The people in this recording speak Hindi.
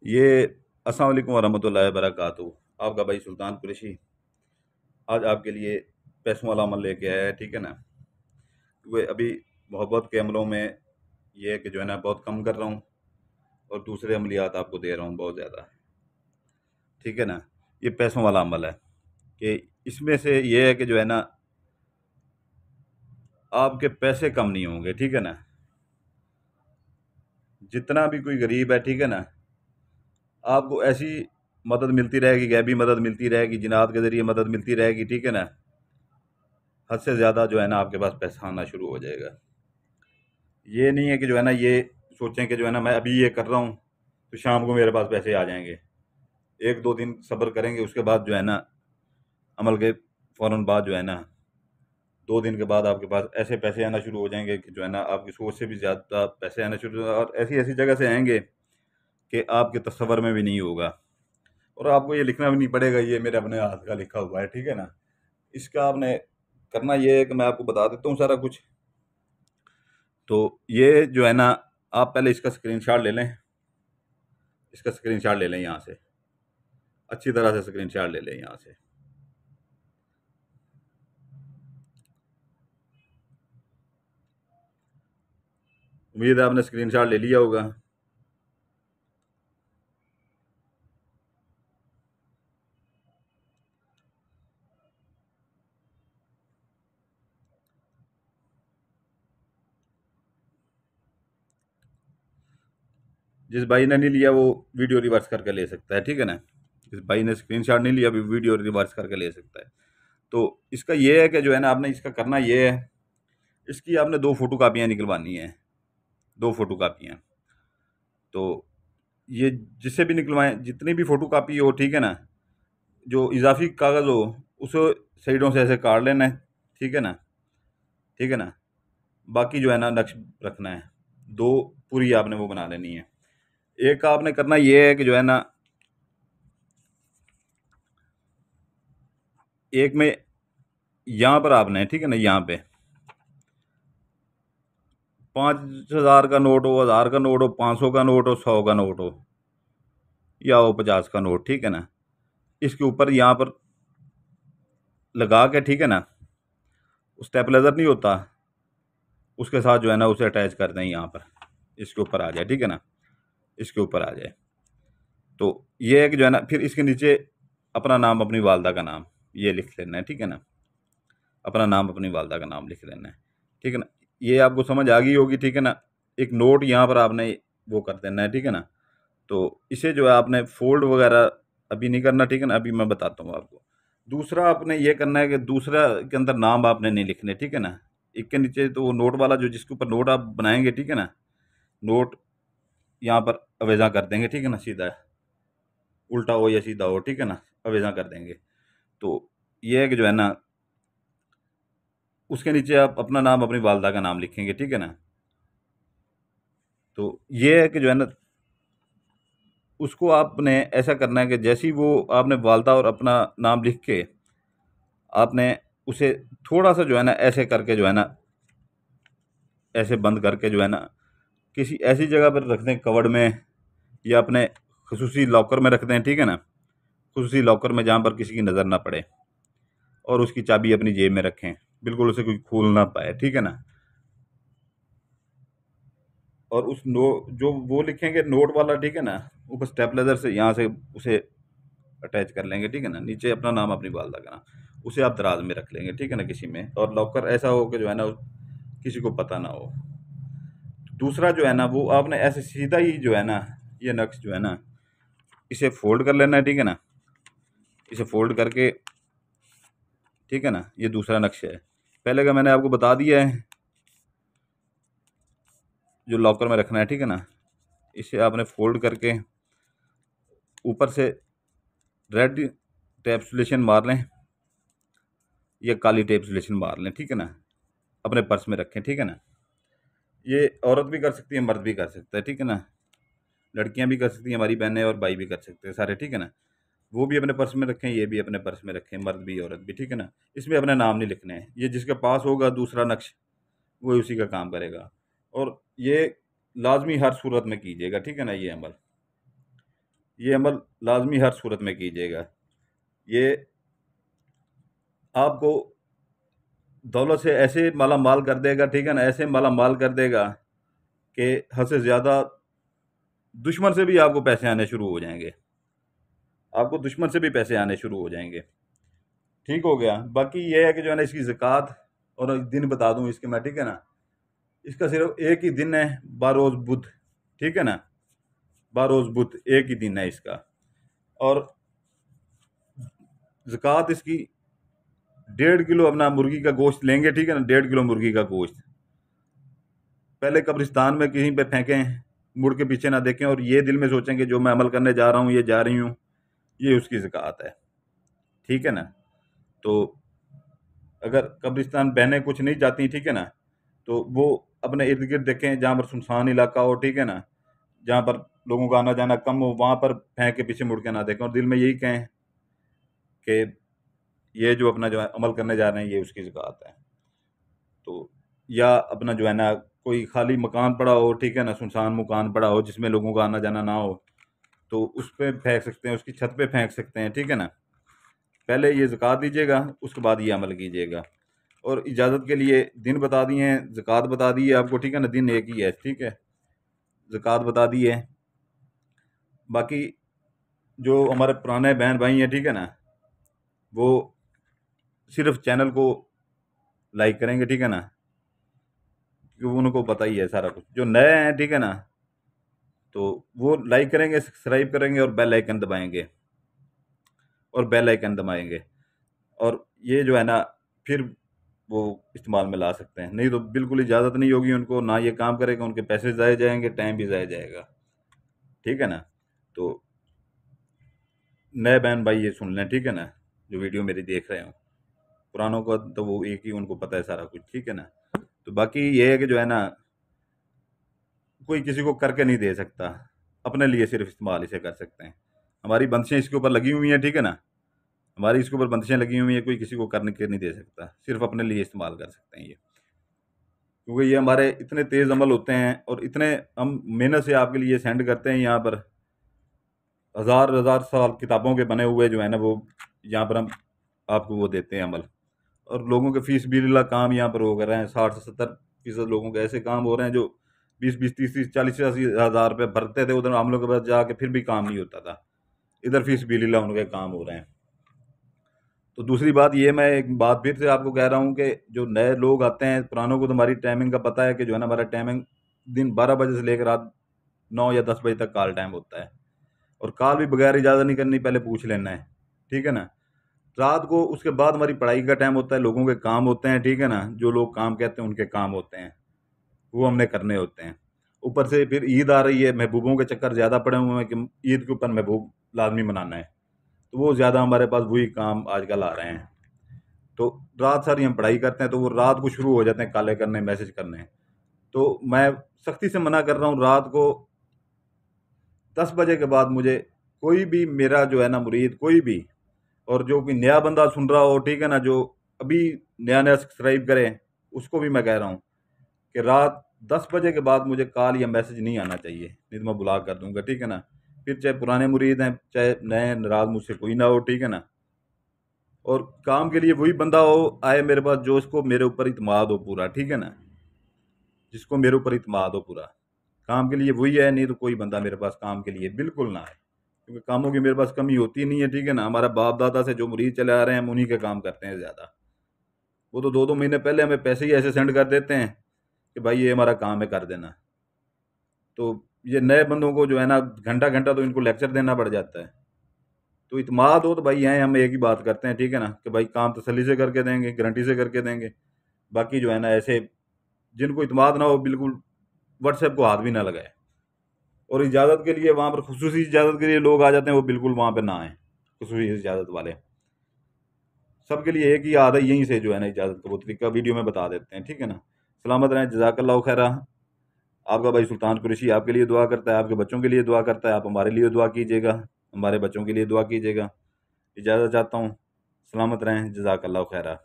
ये अस्सलाम वालेकुम वरहमतुल्लाहि वबरकातुहू। आपका भाई सुल्तान कुरैशी आज आपके लिए पैसों वाला अमल लेके आया है, ठीक है ना। क्योंकि अभी मोहब्बत के अमलों में ये है कि जो है ना बहुत कम कर रहा हूँ और दूसरे अमलियात आपको दे रहा हूँ बहुत ज़्यादा, ठीक है ना। ये पैसों वाला अमल है कि इसमें से ये है कि जो है ना आपके पैसे कम नहीं होंगे, ठीक है ना। जितना भी कोई गरीब है, ठीक है ना, आपको ऐसी मदद मिलती रहेगी, गैबी मदद मिलती रहेगी, जिन्नात के ज़रिए मदद मिलती रहेगी, ठीक है ना। हद से ज़्यादा जो है ना आपके पास पैसा आना शुरू हो जाएगा। ये नहीं है कि जो है ना ये सोचें कि जो है ना मैं अभी ये कर रहा हूँ तो शाम को मेरे पास पैसे आ जाएंगे। एक दो दिन सब्र करेंगे, उसके बाद जो है ना अमल के फ़ौरन बाद जो है ना 2 दिन के बाद आपके पास ऐसे पैसे आना शुरू हो जाएंगे कि जो है ना आपकी सोच से भी ज़्यादा पैसे आना शुरू, और ऐसी ऐसी जगह से आएंगे कि आपके तस्वर में भी नहीं होगा। और आपको ये लिखना भी नहीं पड़ेगा, ये मेरे अपने हाथ का लिखा हुआ है, ठीक है ना। इसका आपने करना ये है कि मैं आपको बता देता हूँ सारा कुछ। तो ये जो है ना आप पहले इसका स्क्रीनशॉट ले लें, इसका स्क्रीनशॉट ले लें यहाँ से, अच्छी तरह से स्क्रीनशॉट ले लें यहाँ से। उम्मीद है आपने स्क्रीनशॉट ले लिया होगा। जिस भाई ने नहीं लिया वो वीडियो रिवर्स करके ले सकता है, ठीक है ना। जिस भाई ने स्क्रीनशॉट नहीं लिया, अभी वीडियो रिवर्स करके ले सकता है। तो इसका ये है कि जो है ना आपने इसका करना ये है, इसकी आपने 2 फ़ोटो कापियाँ निकलवानी है, 2 फ़ोटो कापियाँ। तो ये जिससे भी निकलवाएँ, जितनी भी फ़ोटो कापी हो, ठीक है ना, जो इज़ाफ़ी कागज़ हो, उसे साइडों से ऐसे काट लेना है, ठीक है ना, ठीक है ना। बाकी जो है ना नक्श रखना है, 2 पूरी आपने वो बना लेनी है। एक आपने करना ये है कि जो है ना, एक में यहाँ पर आपने, ठीक है ना, यहाँ पे 5,000 का नोट हो, 1000 का नोट हो, 500 का नोट हो, 100 का नोट हो, या हो 50 का नोट, ठीक है ना, इसके ऊपर यहाँ पर लगा के, ठीक है ना, स्टेपलाइजर नहीं होता, उसके साथ जो है ना उसे अटैच कर दें यहाँ पर, इसके ऊपर आ जाए, ठीक है ना, इसके ऊपर आ जाए। तो ये है कि जो है ना फिर इसके नीचे अपना नाम, अपनी वालदा का नाम ये लिख लेना है, ठीक है ना। अपना नाम, अपनी वालदा का नाम लिख लेना है, ठीक है ना। ये आपको समझ आ गई होगी, ठीक है ना। एक नोट यहाँ पर आपने वो कर देना है, ठीक है ना। तो इसे जो है आपने फ़ोल्ड वगैरह अभी नहीं करना, ठीक है ना, अभी मैं बताता हूँ आपको। दूसरा आपने ये करना है कि दूसरा के अंदर नाम आपने नहीं लिखने, ठीक है ना। एक के नीचे तो वो नोट वाला जो जिसके ऊपर नोट आप बनाएंगे, ठीक है ना, नोट यहाँ पर अवेजा कर देंगे, ठीक है ना, सीधा उल्टा हो या सीधा हो, ठीक है ना, अवेजा कर देंगे। तो ये है कि जो है ना उसके नीचे आप अपना नाम, अपनी वालदा का नाम लिखेंगे, ठीक है ना। तो ये है कि जो है ना उसको आपने ऐसा करना है कि जैसे ही वो आपने वालदा और अपना नाम लिख के आपने उसे थोड़ा सा जो है ना ऐसे करके जो है ना ऐसे बंद करके जो है ना किसी ऐसी जगह पर रख दें, कवर्ड में या अपने खसूसी लॉकर में रख दें, ठीक है ना। खसूसी लॉकर में जहाँ पर किसी की नज़र ना पड़े, और उसकी चाबी अपनी जेब में रखें, बिल्कुल उसे कोई खोल ना पाए, ठीक है ना। और उस नो जो वो लिखेंगे नोट वाला, ठीक है ना, ऊपर स्टेपलाइजर से यहाँ से उसे अटैच कर लेंगे, ठीक है ना। नीचे अपना नाम, अपनी वालदा का नाम, उसे आप दराज में रख लेंगे, ठीक है ना, किसी में, और लॉकर ऐसा हो कि जो है ना किसी को पता ना हो। दूसरा जो है ना वो आपने ऐसे सीधा ही जो है ना ये नक्श जो है ना इसे फोल्ड कर लेना है, ठीक है ना। इसे फोल्ड करके, ठीक है ना, ये दूसरा नक्श है, पहले का मैंने आपको बता दिया है जो लॉकर में रखना है, ठीक है ना। इसे आपने फोल्ड करके ऊपर से रेड टेप्सुलेशन मार लें या काली टेप्सुलेशन मार लें, ठीक है ना। अपने पर्स में रखें, ठीक है ना। ये औरत भी कर सकती है, मर्द भी कर सकता है, ठीक है ना। लड़कियां भी कर सकती हैं, हमारी बहनें और भाई भी कर सकते हैं सारे, ठीक है ना। वो भी अपने पर्स में रखें, ये भी अपने पर्स में रखें, मर्द भी औरत भी, ठीक है ना। इसमें अपने नाम नहीं लिखने हैं, ये जिसके पास होगा दूसरा नक्श वो उसी का काम करेगा। और ये लाजमी हर सूरत में कीजिएगा, ठीक है ना, ये अमल। ये अमल लाजमी हर सूरत में कीजिएगा। ये आपको दौलत से ऐसे माला माल कर देगा, ठीक है ना, ऐसे माला माल कर देगा कि हद से ज़्यादा दुश्मन से भी आपको पैसे आने शुरू हो जाएंगे, आपको दुश्मन से भी पैसे आने शुरू हो जाएंगे। ठीक हो गया। बाकी ये है कि जो है ना, इसकी ज़कात और दिन बता दूं इसके मैं, ठीक है ना, इसका सिर्फ एक ही दिन है, बारोज़ बुध, ठीक है ना, बारोज़ बुध एक ही दिन है इसका। और ज़कात इसकी 1.5 किलो अपना मुर्गी का गोश्त लेंगे, ठीक है ना, 1.5 किलो मुर्गी का गोश्त पहले कब्रिस्तान में कहीं पे फेंकें, मुड़ के पीछे ना देखें, और ये दिल में सोचें कि जो मैं अमल करने जा रहा हूँ, ये जा रही हूँ, ये उसकी ज़कात है, ठीक है ना। तो अगर कब्रिस्तान बहनें कुछ नहीं जाती, ठीक है ना, तो वो अपने इर्द गिर्द देखें जहाँ पर सुनसान इलाका हो, ठीक है ना, जहाँ पर लोगों का आना जाना कम हो, वहाँ पर फेंक के पीछे मुड़ के ना देखें, और दिल में यही कहें कि ये जो अपना जो है अमल करने जा रहे हैं, ये उसकी ज़कात है। तो या अपना जो है ना, कोई खाली मकान पड़ा हो, ठीक है ना, सुनसान मकान पड़ा हो जिसमें लोगों का आना जाना ना हो, तो उस पे फेंक सकते हैं, उसकी छत पे फेंक सकते हैं, ठीक है ना। पहले ये ज़कात दीजिएगा, उसके बाद ये अमल कीजिएगा। और इजाज़त के लिए दिन बता दिए हैं, ज़कात बता दी है आपको, ठीक है ना, दिन एक ही है, ठीक है, ज़कात बता दी है। बाकी जो हमारे पुराने बहन भाई हैं, ठीक है ना, वो सिर्फ चैनल को लाइक करेंगे, ठीक है ना, क्योंकि उनको पता ही है सारा कुछ। जो नए हैं, ठीक है ना, तो वो लाइक करेंगे, सब्सक्राइब करेंगे और बेल आइकन दबाएंगे, और बेल आइकन दबाएंगे, और ये जो है ना, फिर वो इस्तेमाल में ला सकते हैं। नहीं तो बिल्कुल इजाज़त नहीं होगी उनको, ना ये काम करेगा, उनके पैसे ज़ाया जाएंगे, टाइम भी ज़ाया जाएगा, ठीक है ना। तो नए बहन भाई ये सुन लें, ठीक है ना, जो वीडियो मेरी देख रहे हो, पुरानों का तो वो एक ही उनको पता है सारा कुछ, ठीक है ना। तो बाकी ये है कि जो है ना, कोई किसी को करके नहीं दे सकता, अपने लिए सिर्फ इस्तेमाल इसे कर सकते हैं। हमारी बंदिशें इसके ऊपर लगी हुई हैं, ठीक है ना, हमारी इसके ऊपर बंदिशें लगी हुई हैं, कोई किसी को करने के नहीं दे सकता, सिर्फ अपने लिए इस्तेमाल कर सकते हैं ये। क्योंकि ये हमारे इतने तेज़ अमल होते हैं, और इतने हम मेहनत से आपके लिए सेंड करते हैं, यहाँ पर हज़ार हज़ार साल किताबों के बने हुए जो है ना, वो यहाँ पर हम आपको वो देते हैं अमल। और लोगों के फीस बिल्ला काम यहाँ पर हो रहे हैं, 60 से 70% लोगों के ऐसे काम हो रहे हैं जो 20-20, 30-30, 40-40 हज़ार रुपये भरते थे उधर हम लोग के पास जाके, फिर भी काम नहीं होता था। इधर फीस बिल्ला उनके काम हो रहे हैं। तो दूसरी बात ये, मैं एक बात फिर से आपको कह रहा हूँ कि जो नए लोग आते हैं, पुरानों को तो हमारी टाइमिंग का पता है कि जो है ना, हमारा टाइमिंग दिन 12 बजे से लेकर रात 9 या 10 बजे तक कॉल टाइम होता है। और कॉल भी बगैर इजाज़त नहीं करनी, पहले पूछ लेना है, ठीक है ना। रात को उसके बाद हमारी पढ़ाई का टाइम होता है, लोगों के काम होते हैं, ठीक है ना, जो लोग काम कहते हैं उनके काम होते हैं, वो हमने करने होते हैं। ऊपर से फिर ईद आ रही है, महबूबों के चक्कर ज़्यादा पड़े हुए हैं कि ईद के ऊपर महबूब लाजमी मनाना है, तो वो ज़्यादा हमारे पास वही काम आजकल आ रहे हैं। तो रात सारी हम पढ़ाई करते हैं, तो वो रात को शुरू हो जाते हैं काले करने, मैसेज करने। तो मैं सख्ती से मना कर रहा हूँ, रात को 10 बजे के बाद मुझे कोई भी मेरा जो है ना मुरीद, कोई भी, और जो कोई नया बंदा सुन रहा हो, ठीक है ना, जो अभी नया नया सब्सक्राइब करे, उसको भी मैं कह रहा हूँ कि रात 10 बजे के बाद मुझे कॉल या मैसेज नहीं आना चाहिए, नहीं तो मैं ब्लॉक कर दूंगा, ठीक है ना। फिर चाहे पुराने मुरीद हैं, चाहे नए, नाराज मुझसे कोई ना हो, ठीक है ना। और काम के लिए वही बंदा हो आए मेरे पास जो इसको मेरे ऊपर इत्मीनान हो पूरा, ठीक है ना, जिसको मेरे ऊपर इत्मीनान हो पूरा। काम के लिए वही है, नहीं तो कोई बंदा मेरे पास काम के लिए बिल्कुल ना आए, क्योंकि कामों की मेरे पास कमी होती नहीं है, ठीक है ना। हमारा बाप दादा से जो मुरीद चले आ रहे हैं, हम उन्हीं के काम करते हैं ज़्यादा। वो तो 2-2 महीने पहले हमें पैसे ही ऐसे सेंड कर देते हैं कि भाई ये हमारा काम है, कर देना। तो ये नए बंदों को जो है ना, घंटा घंटा तो इनको लेक्चर देना पड़ जाता है। तो इत्मीनान हो तो भाई हैं, हम एक ही बात करते हैं, ठीक है ना, कि भाई काम तसल्ली से करके देंगे, गारंटी से करके देंगे। बाकी जो है ना, ऐसे जिनको इत्मीनान ना हो, बिल्कुल व्हाट्सएप को हाथ भी ना लगाए। और इजाज़त के लिए वहाँ पर खुसूसी इजाज़त के लिए लोग आ जाते हैं, वो बिल्कुल वहाँ पे ना आएँ, खुसूसी इजाज़त वाले। सबके लिए एक ही याद है, यहीं से जो है ना इजाज़त का वो तरीका वीडियो में बता देते हैं, ठीक है ना। सलामत रहें, जज़ाकल्लाहु खैरा। आपका भाई सुल्तान कुरैशी आपके लिए दुआ करता है, आपके बच्चों के लिए दुआ करता है। आप हमारे लिए दुआ कीजिएगा, हमारे बच्चों के लिए दुआ कीजिएगा। इजाज़त चाहता हूँ, सलामत रहें, जज़ाकल्लाहु खैरा।